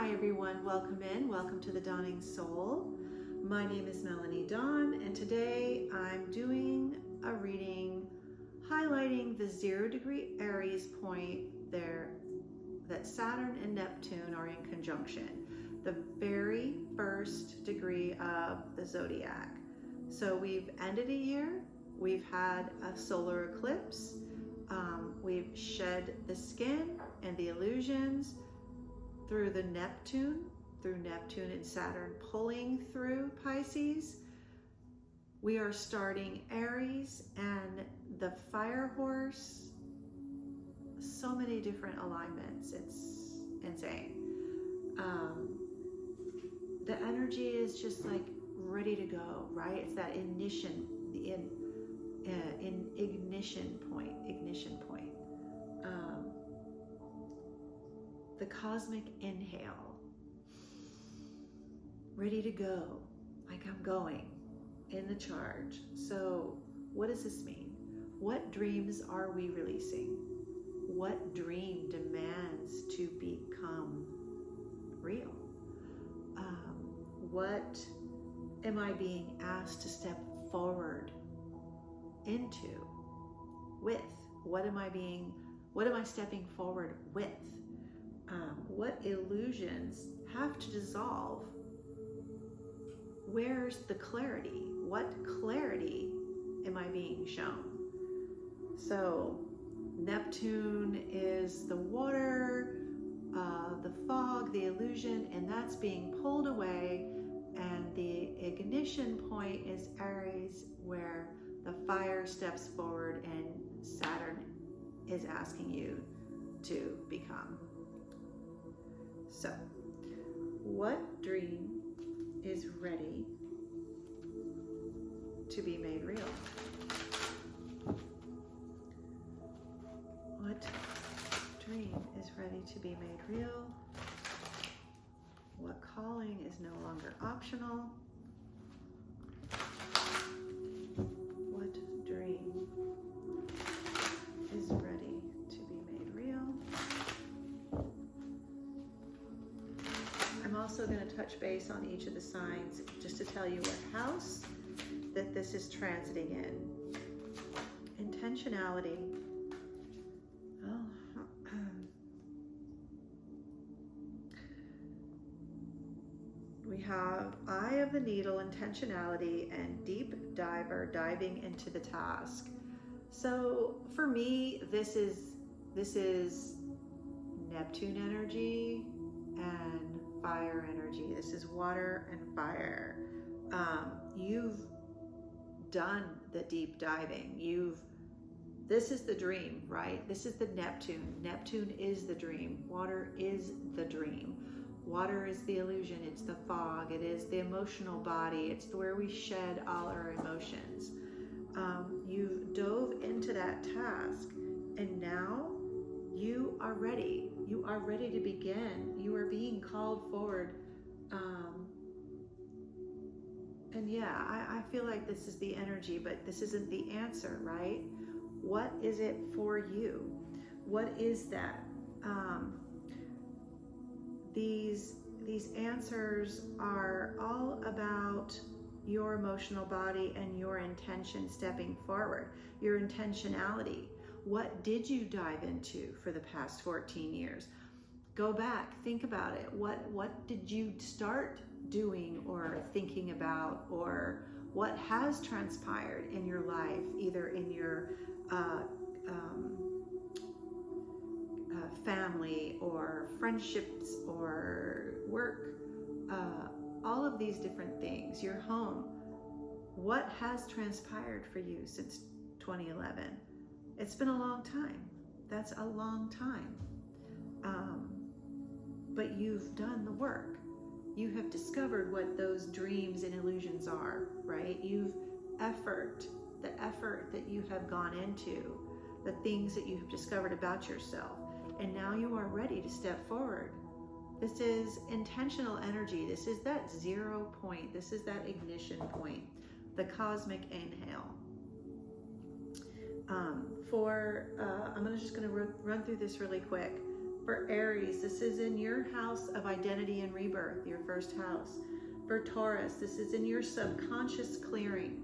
Hi everyone, welcome in. Welcome to the Dawning Soul. My name is Melanie Dawn, and today I'm doing a reading highlighting the 0-degree Aries point there that Saturn and Neptune are in conjunction, the very first degree of the zodiac. So we've ended a year, we've had a solar eclipse, we've shed the skin and the illusions through Neptune and Saturn pulling through Pisces. We are starting Aries and the fire horse. So many different alignments. It's insane. The energy is just like ready to go, right? It's that ignition point. The cosmic inhale. Ready to go, like I'm going in the charge. So what does this mean? What dreams are we releasing? What dream demands to become real? What am I being asked to step forward into with? What am I stepping forward with? What illusions have to dissolve? Where's the clarity? What clarity am I being shown? So Neptune is the water, the fog, the illusion, and that's being pulled away. And the ignition point is Aries, where the fire steps forward and Saturn is asking you to become. So, what dream is ready to be made real? What dream is ready to be made real? What calling is no longer optional? What dream is ready to be made real? I'm also going to touch base on each of the signs just to tell you what house that this is transiting in. Intentionality. We have Eye of the Needle, intentionality, and deep diver, diving into the task. So for me, this is Neptune energy and fire energy. This is water and fire. You've done the deep diving. This is the dream, right? This is the Neptune. Neptune is the dream. Water is the dream. Water is the illusion. It's the fog. It is the emotional body. It's where we shed all our emotions. You've dove into that task, and now you are ready. You are ready to begin. You are being called forward. And yeah, I feel like this is the energy, but this isn't the answer, right? What is it for you? What is that? These answers are all about your emotional body and your intention stepping forward, your intentionality. What did you dive into for the past 14 years? Go back, think about it. What did you start doing or thinking about, or what has transpired in your life, either in your family or friendships or work, all of these different things, your home. What has transpired for you since 2011? It's been a long time. That's a long time. But you've done the work. You have discovered what those dreams and illusions are, right? The effort that you have gone into, the things that you have discovered about yourself. And now you are ready to step forward. This is intentional energy. This is that 0 point. This is that ignition point, the cosmic inhale. I'm just going to run through this really quick. For Aries, this is in your house of identity and rebirth, your first house. For Taurus, this is in your subconscious clearing.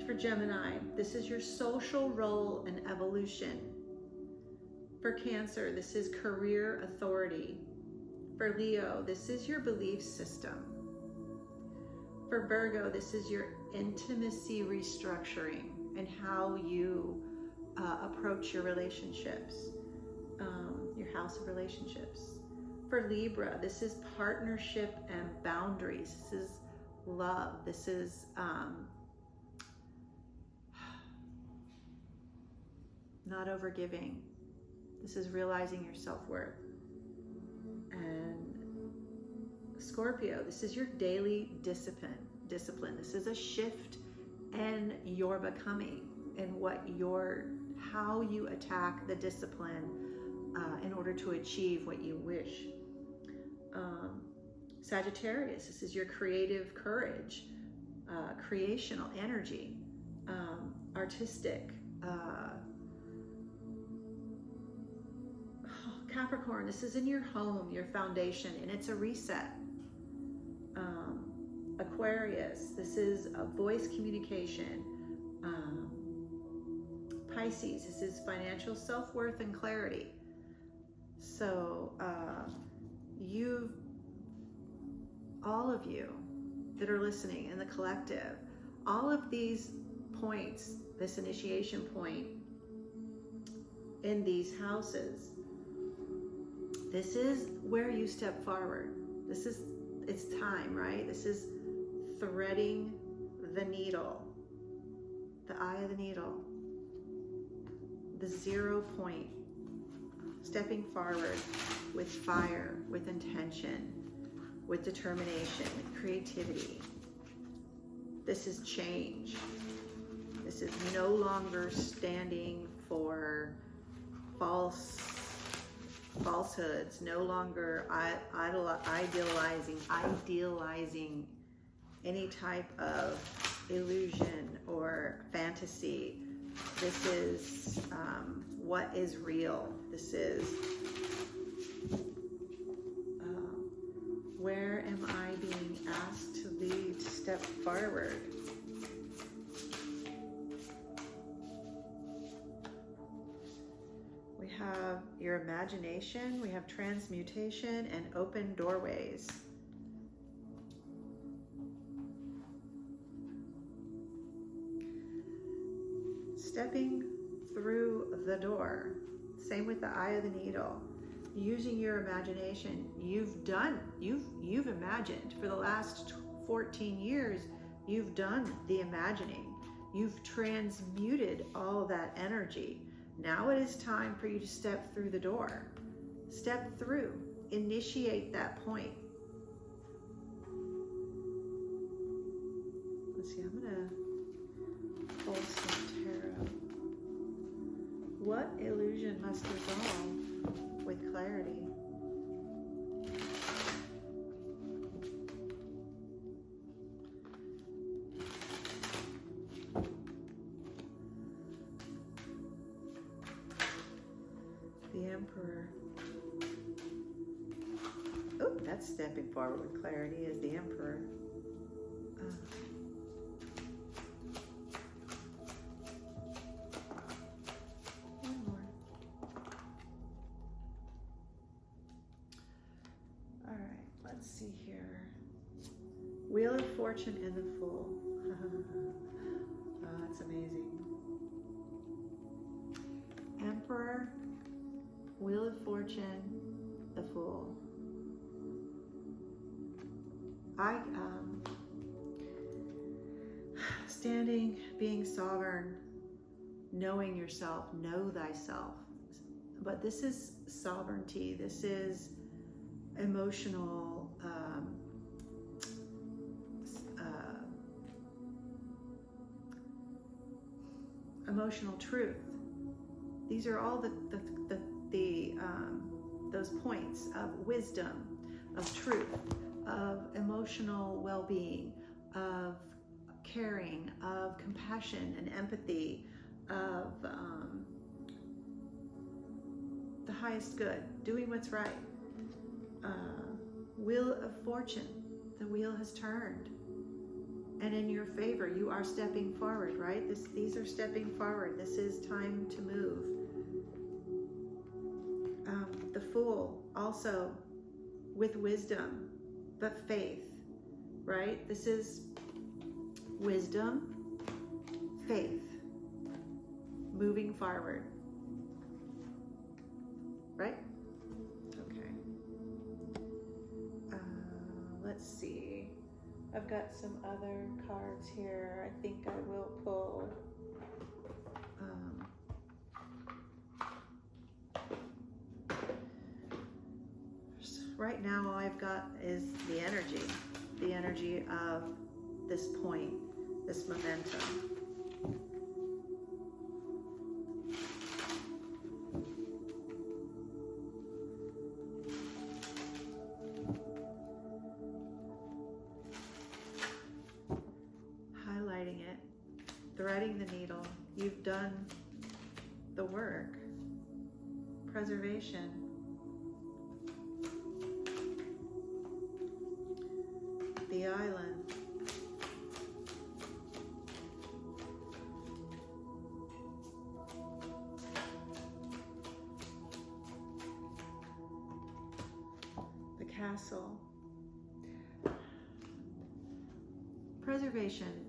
For Gemini, this is your social role and evolution. For Cancer, this is career authority. For Leo, this is your belief system. For Virgo, this is your intimacy restructuring and how you approach your relationships, your house of relationships. For Libra, this is partnership and boundaries. This is love. This is not overgiving. This is realizing your self-worth. And Scorpio, this is your daily discipline. This is a shift in your becoming and how you attack the discipline in order to achieve what you wish. Sagittarius, this is your creative courage, creational energy, artistic. Capricorn, this is in your home, your foundation, and it's a reset. Aquarius, this is a voice communication. Pisces, this is financial self-worth and clarity. So all of you that are listening in the collective, all of these points, this initiation point in these houses, this is where you step forward. It's time, right? This is threading the needle, the eye of the needle, the 0 point, stepping forward with fire, with intention, with determination, with creativity. This is change. This is no longer standing for falsehoods, no longer idealizing any type of illusion or fantasy. This is what is real. This is where am I being asked to lead, to step forward? We have your imagination, we have transmutation and open doorways. Stepping through the door. Same with the eye of the needle. Using your imagination. You've imagined for the last 14 years, you've done the imagining. You've transmuted all that energy. Now it is time for you to step through the door. Step through. Initiate that point. Let's see, I'm gonna pull some tarot. What illusion must dissolve with clarity? The Emperor. Oh, that's stepping forward with clarity as the Emperor. One more. All right, let's see here. Wheel of Fortune and the Fool. Oh, that's amazing. Emperor, Wheel of Fortune, the Fool. Standing, being sovereign, knowing yourself, know thyself. But this is sovereignty. This is emotional, emotional truth. These are all those points of wisdom, of truth, of emotional well-being, of caring, of compassion and empathy, of the highest good, doing what's right. Wheel of Fortune, the wheel has turned. And in your favor, you are stepping forward, right? These are stepping forward. This is time to move. The Fool, also with wisdom, but faith, right? This is wisdom, faith, moving forward, right? Okay. Let's see. I've got some other cards here. I think I will pull. Right now, all I've got is the energy of this point, this momentum. Highlighting it, threading the needle. You've done the work. Preservation. The Island. The Castle. Preservation.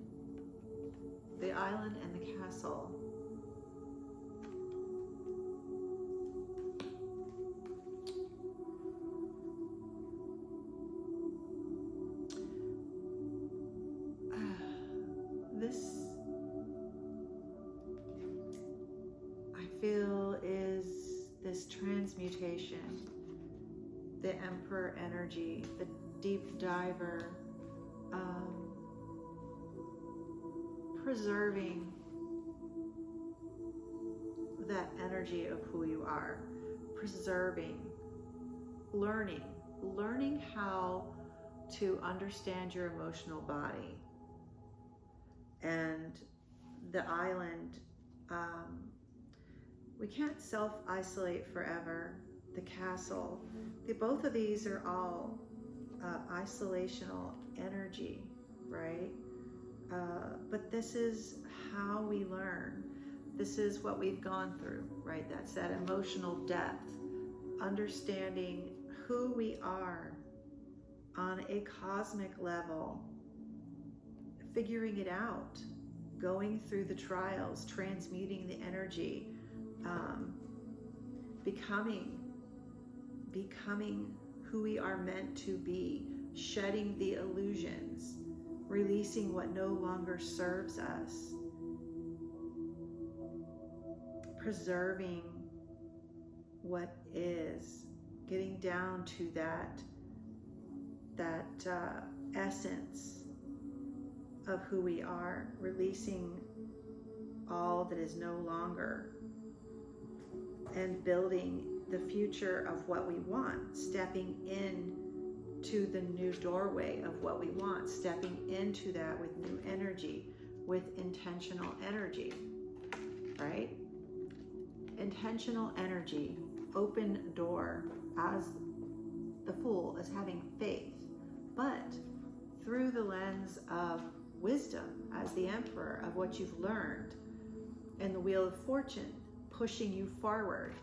The Island and the Castle. This, I feel, is this transmutation, the Emperor energy, the deep diver, preserving that energy of who you are, preserving, learning how to understand your emotional body. And the Island, we can't self-isolate forever. The Castle, both of these are all isolational energy, right? But this is how we learn. This is what we've gone through, right? That's that emotional depth, understanding who we are on a cosmic level, figuring it out, going through the trials, transmuting the energy, becoming who we are meant to be, shedding the illusions, releasing what no longer serves us, preserving what is, getting down to that essence of who we are, releasing all that is no longer, and building the future of what we want, stepping in to the new doorway of what we want, stepping into that with new energy, with intentional energy, right? Intentional energy, open door, as the Fool is having faith, but through the lens of wisdom, as the Emperor, of what you've learned, and the Wheel of Fortune pushing you forward,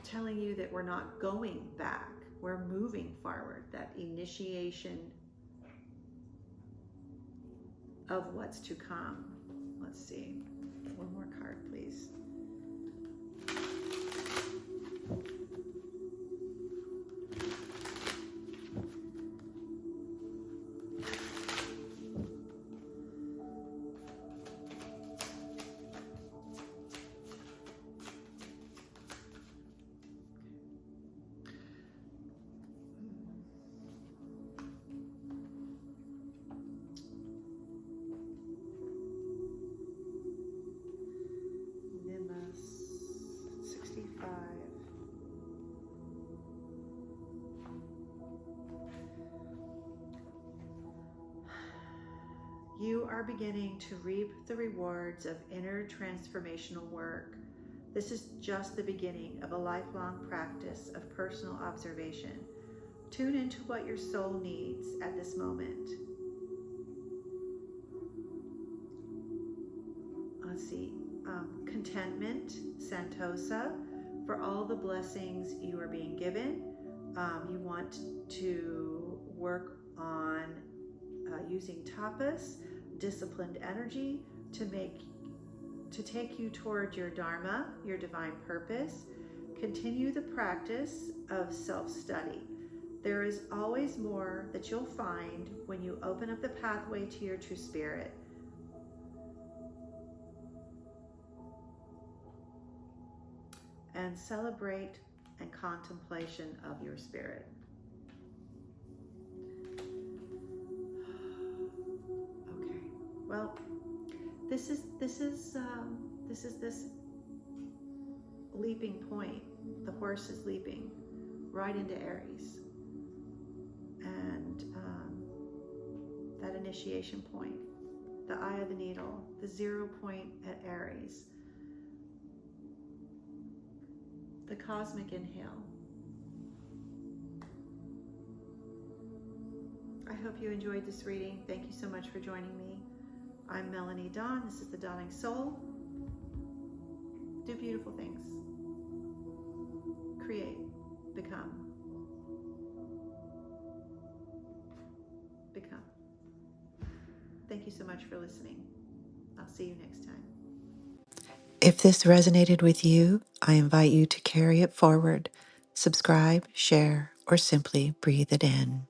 telling you that we're not going back, we're moving forward, that initiation of what's to come. Let's see, one more card, please. You are beginning to reap the rewards of inner transformational work This is just the beginning of a lifelong practice of personal observation. Tune into what your soul needs at this moment. Let's see, contentment, Santosa, for all the blessings you are being given. You want to work on using tapas, disciplined energy, to take you toward your dharma, your divine purpose. Continue the practice of self-study. There is always more that you'll find when you open up the pathway to your true spirit. And celebrate and contemplation of your spirit. Okay, well, this is this leaping point. The horse is leaping right into Aries, and that initiation point, the eye of the needle, the 0 point at Aries, the cosmic inhale. I hope you enjoyed this reading. Thank you so much for joining me. I'm Melanie Dawn. This is the Dawning Soul. Do beautiful things. Create. Become. Become. Thank you so much for listening. I'll see you next time. If this resonated with you, I invite you to carry it forward, subscribe, share, or simply breathe it in.